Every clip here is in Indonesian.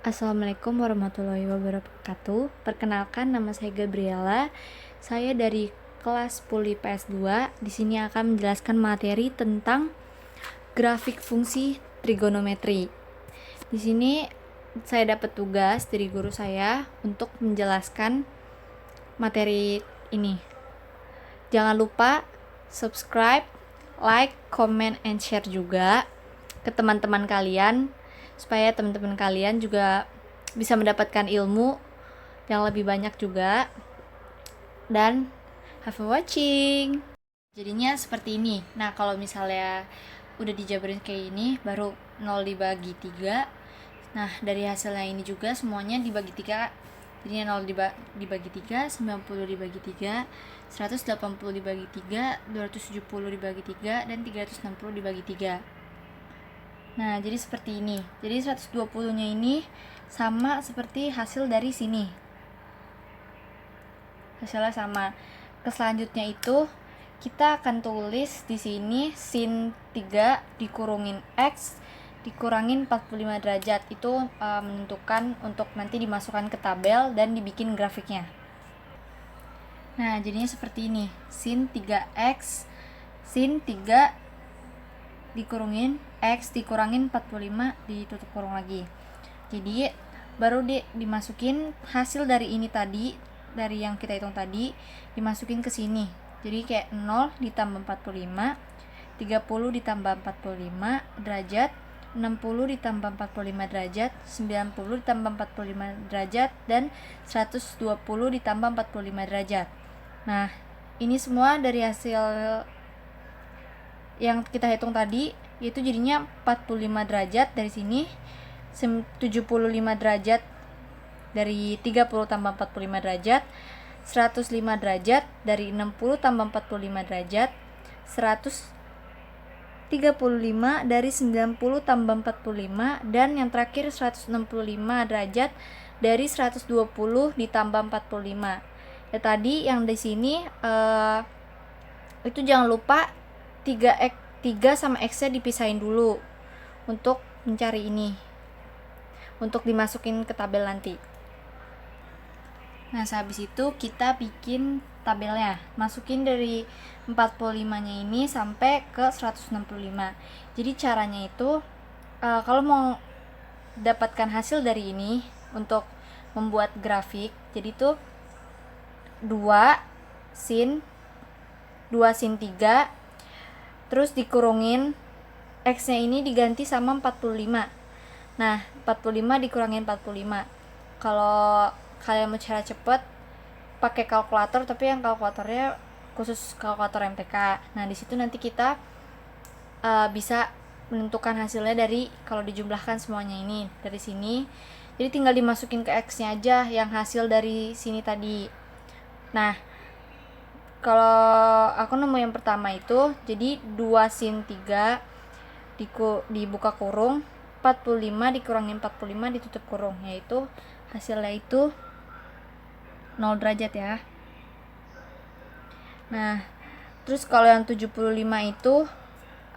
Assalamualaikum warahmatullahi wabarakatuh. Perkenalkan, nama saya Gabriela. Saya dari kelas 10 IPS 2. Di sini akan menjelaskan materi tentang grafik fungsi trigonometri. Di sini saya dapat tugas dari guru saya untuk menjelaskan materi ini. Jangan lupa subscribe, like, comment, and share juga ke teman-teman kalian, supaya teman-teman kalian juga bisa mendapatkan ilmu yang lebih banyak juga. Dan have a watching. Jadinya seperti ini. Nah, kalau misalnya udah dijabarin kayak ini, baru 0 dibagi 3. Nah, dari hasilnya ini juga semuanya dibagi 3. Jadinya 0 dibagi 3, 90 dibagi 3, 180 dibagi 3, 270 dibagi 3, dan 360 dibagi 3. Nah, jadi seperti ini. Jadi 120-nya ini sama seperti hasil dari sini. Hasilnya sama. Ke selanjutnya itu kita akan tulis di sini sin 3 dikurungin x dikurangin 45 derajat. Itu menentukan untuk nanti dimasukkan ke tabel dan dibikin grafiknya. Nah, jadinya seperti ini. Sin 3x sin 3 dikurungin x dikurangin 45 ditutup kurung lagi. Jadi baru dimasukin hasil dari ini tadi, dari yang kita hitung tadi, dimasukin ke sini. Jadi kayak 0 ditambah 45, 30 ditambah 45 derajat, 60 ditambah 45 derajat, 90 ditambah 45 derajat, dan 120 ditambah 45 derajat. Nah, ini semua dari hasil yang kita hitung tadi, yaitu jadinya 45 derajat dari sini, 75 derajat dari 30 tambah 45 derajat, 105 derajat dari 60 tambah 45 derajat, 135 dari 90 tambah 45, dan yang terakhir 165 derajat dari 120 ditambah 45. Ya, tadi yang di sini itu jangan lupa 3 sama x-nya dipisahin dulu untuk mencari ini, untuk dimasukin ke tabel nanti. Nah, habis itu kita bikin tabelnya. Masukin dari 45-nya ini sampai ke 165. Jadi caranya itu kalau mau dapatkan hasil dari ini untuk membuat grafik, jadi tuh 2 sin 3, terus dikurungin x-nya ini diganti sama 45. Nah, 45 dikurangin 45. Kalau kalian mau cara cepet, pakai kalkulator, tapi yang kalkulatornya khusus kalkulator MTK. Nah, di situ nanti kita bisa menentukan hasilnya dari kalau dijumlahkan semuanya ini dari sini. Jadi tinggal dimasukin ke x-nya aja yang hasil dari sini tadi. Nah, kalau aku nemu yang pertama itu, jadi 2 sin 3 dibuka kurung, 45 dikurangin 45 ditutup kurung, yaitu hasilnya itu 0 derajat ya. Nah, terus kalau yang 75 itu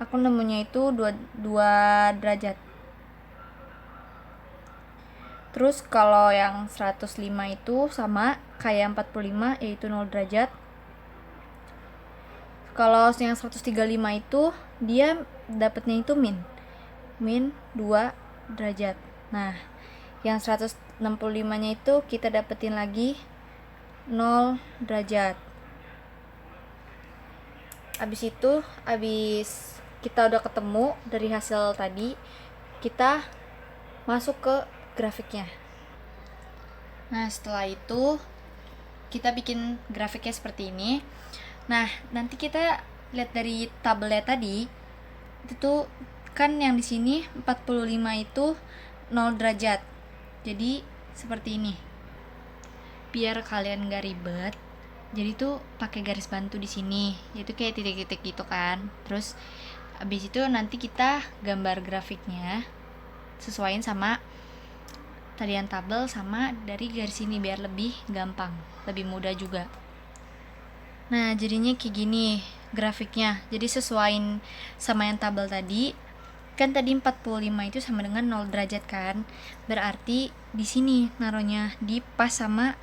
aku nemunya itu 2 derajat. Terus kalau yang 105 itu sama kayak 45, yaitu 0 derajat. Kalau yang 135 itu dia dapatnya itu min 2 derajat. Nah, yang 165-nya itu kita dapetin lagi 0 derajat. Abis kita udah ketemu dari hasil tadi, kita masuk ke grafiknya. Nah, setelah itu kita bikin grafiknya seperti ini. Nah, nanti kita lihat dari tabelnya tadi, itu tuh kan yang di sini 45 itu 0 derajat. Jadi seperti ini. Biar kalian gak ribet, jadi tuh pakai garis bantu di sini, yaitu kayak titik-titik gitu kan. Terus abis itu nanti kita gambar grafiknya sesuaiin sama talian tabel sama dari garis ini biar lebih gampang, lebih mudah juga. Nah, jadinya kayak gini grafiknya. Jadi sesuaiin sama yang tabel tadi. Kan tadi 45 itu sama dengan 0 derajat kan. Berarti di sini naruhnya di pas sama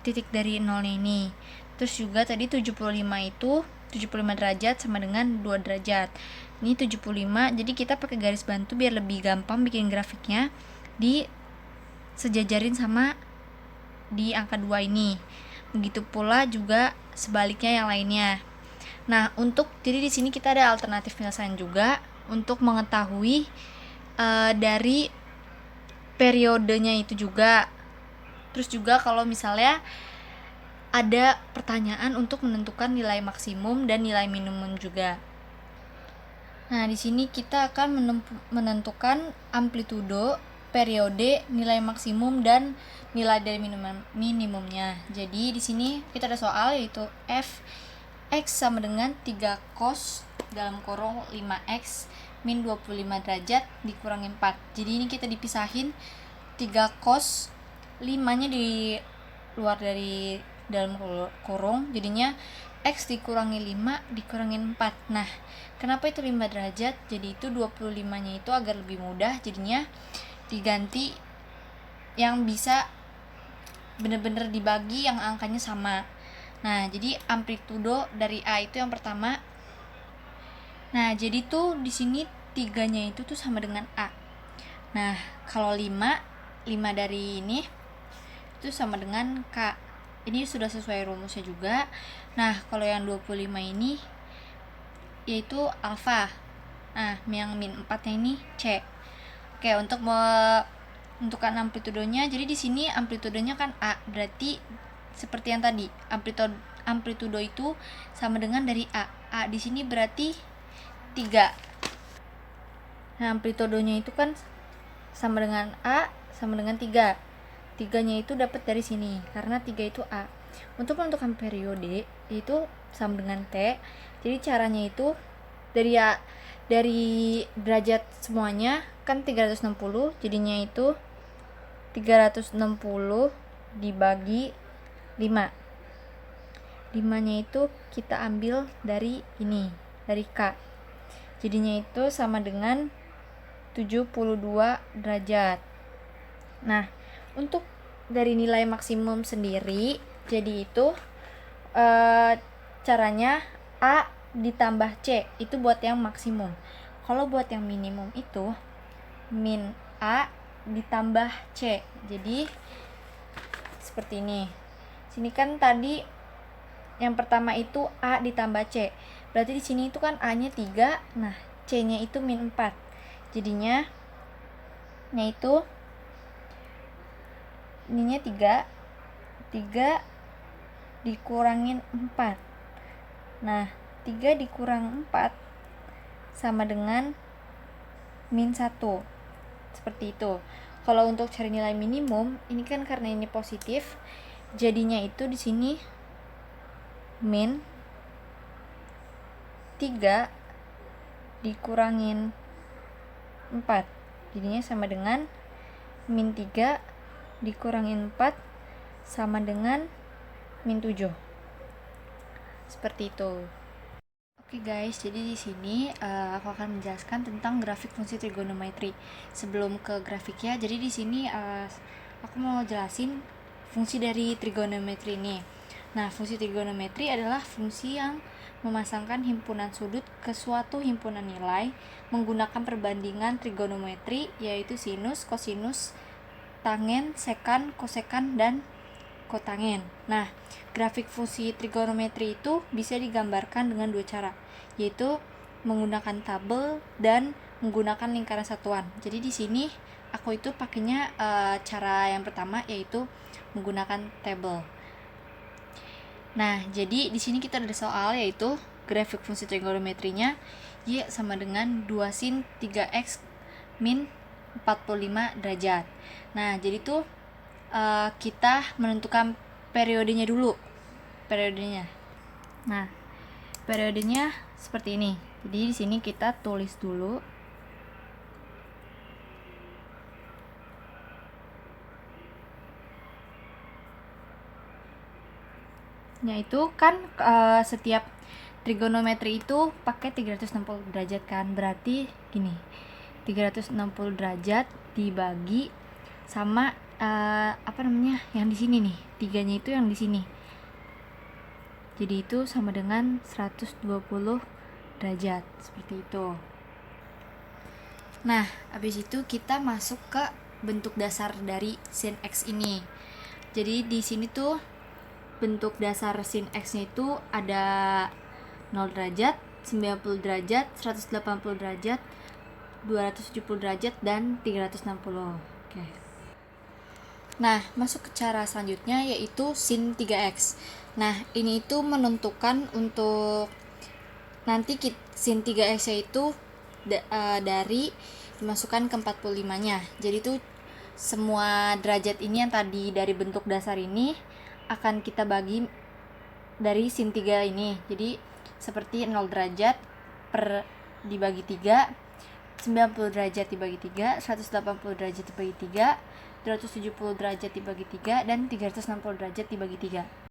titik dari 0-nya ini. Terus juga tadi 75 itu 75 derajat sama dengan 2 derajat. Ini 75, jadi kita pakai garis bantu biar lebih gampang bikin grafiknya. Di sejajarin sama di angka 2 ini. Begitu pula juga sebaliknya yang lainnya. Nah, jadi di sini kita ada alternatif penyelesaian juga untuk mengetahui dari periodenya itu juga. Terus juga kalau misalnya ada pertanyaan untuk menentukan nilai maksimum dan nilai minimum juga. Nah, di sini kita akan menentukan amplitudo, periode, nilai maksimum dan nilai dari minimumnya. Jadi di sini kita ada soal yaitu f x sama dengan 3 cos dalam kurung 5x min 25 derajat dikurangi 4. Jadi ini kita dipisahin 3 cos, 5-nya di luar dari dalam kurung, jadinya x dikurangi 5 dikurangi 4. Nah, kenapa itu 5 derajat? Jadi itu 25-nya itu agar lebih mudah, jadinya diganti yang bisa bener-bener dibagi yang angkanya sama. Nah, jadi amplitudo dari A itu yang pertama. Nah, jadi tuh di sini 3-nya itu tuh sama dengan A. Nah, kalau 5 dari ini itu sama dengan K. Ini sudah sesuai rumusnya juga. Nah, kalau yang 25 ini yaitu alfa. Nah, yang min 4-nya ini C. Oke, untuk menentukan amplitudonya, jadi di sini amplitudonya kan A, berarti seperti yang tadi, amplitudo itu sama dengan dari A. A di sini berarti 3. Nah, amplitudonya itu kan sama dengan A sama dengan 3. 3-nya itu dapat dari sini karena 3 itu A. Untuk menentukan periode itu sama dengan T. Jadi caranya itu dari derajat semuanya kan 360, jadinya itu 360 dibagi 5. 5-nya itu kita ambil dari ini, dari K. Jadinya itu sama dengan 72 derajat. Nah, untuk dari nilai maksimum sendiri, jadi itu caranya A ditambah C itu buat yang maksimum. Kalau buat yang minimum itu min A ditambah C. Jadi seperti ini. Sini kan tadi yang pertama itu A ditambah C. Berarti di sini itu kan A-nya 3, nah C-nya itu min 4. Jadinya itu ininya 3 dikurangin 4. Nah, 3 dikurang 4 sama dengan min 1. Seperti itu. Kalau untuk cari nilai minimum, ini kan karena ini positif, jadinya itu di sini min 3 dikurangin 4. Jadinya sama dengan min 3 dikurangin 4 sama dengan min 7. Seperti itu. Oke guys, jadi di sini aku akan menjelaskan tentang grafik fungsi trigonometri. Sebelum ke grafiknya, jadi di sini aku mau jelasin fungsi dari trigonometri ini. Nah, fungsi trigonometri adalah fungsi yang memasangkan himpunan sudut ke suatu himpunan nilai menggunakan perbandingan trigonometri, yaitu sinus, kosinus, tangen, sekan, kosekan, dan kotangen. Nah, grafik fungsi trigonometri itu bisa digambarkan dengan 2 cara, yaitu menggunakan tabel dan menggunakan lingkaran satuan. Jadi di sini aku itu pakainya cara yang pertama, yaitu menggunakan tabel. Nah, jadi di sini kita ada soal, yaitu grafik fungsi trigonometrinya Y sama dengan 2 sin 3x min 45 derajat. Nah, jadi tuh kita menentukan periodenya dulu. Nah, periodenya seperti ini. Jadi di sini kita tulis dulu. Yaitu kan setiap trigonometri itu pakai 360 derajat kan, berarti gini, 360 derajat dibagi sama yang di sini nih, 3-nya itu yang di sini, jadi itu sama dengan 120 derajat, seperti itu. Nah, habis itu kita masuk ke bentuk dasar dari sin X ini. Jadi di sini tuh bentuk dasar sin X-nya itu ada 0 derajat, 90 derajat, 180 derajat, 270 derajat, dan 360. Oke. Nah, masuk ke cara selanjutnya yaitu sin 3X. Nah, ini itu menentukan untuk nanti sin 3X itu dari dimasukkan ke 45-nya. Jadi itu semua derajat ini yang tadi dari bentuk dasar ini akan kita bagi dari sin 3 ini. Jadi seperti 0 derajat dibagi 3, 90 derajat dibagi 3, 180 derajat dibagi 3, 270 derajat dibagi 3, dan 360 derajat dibagi 3.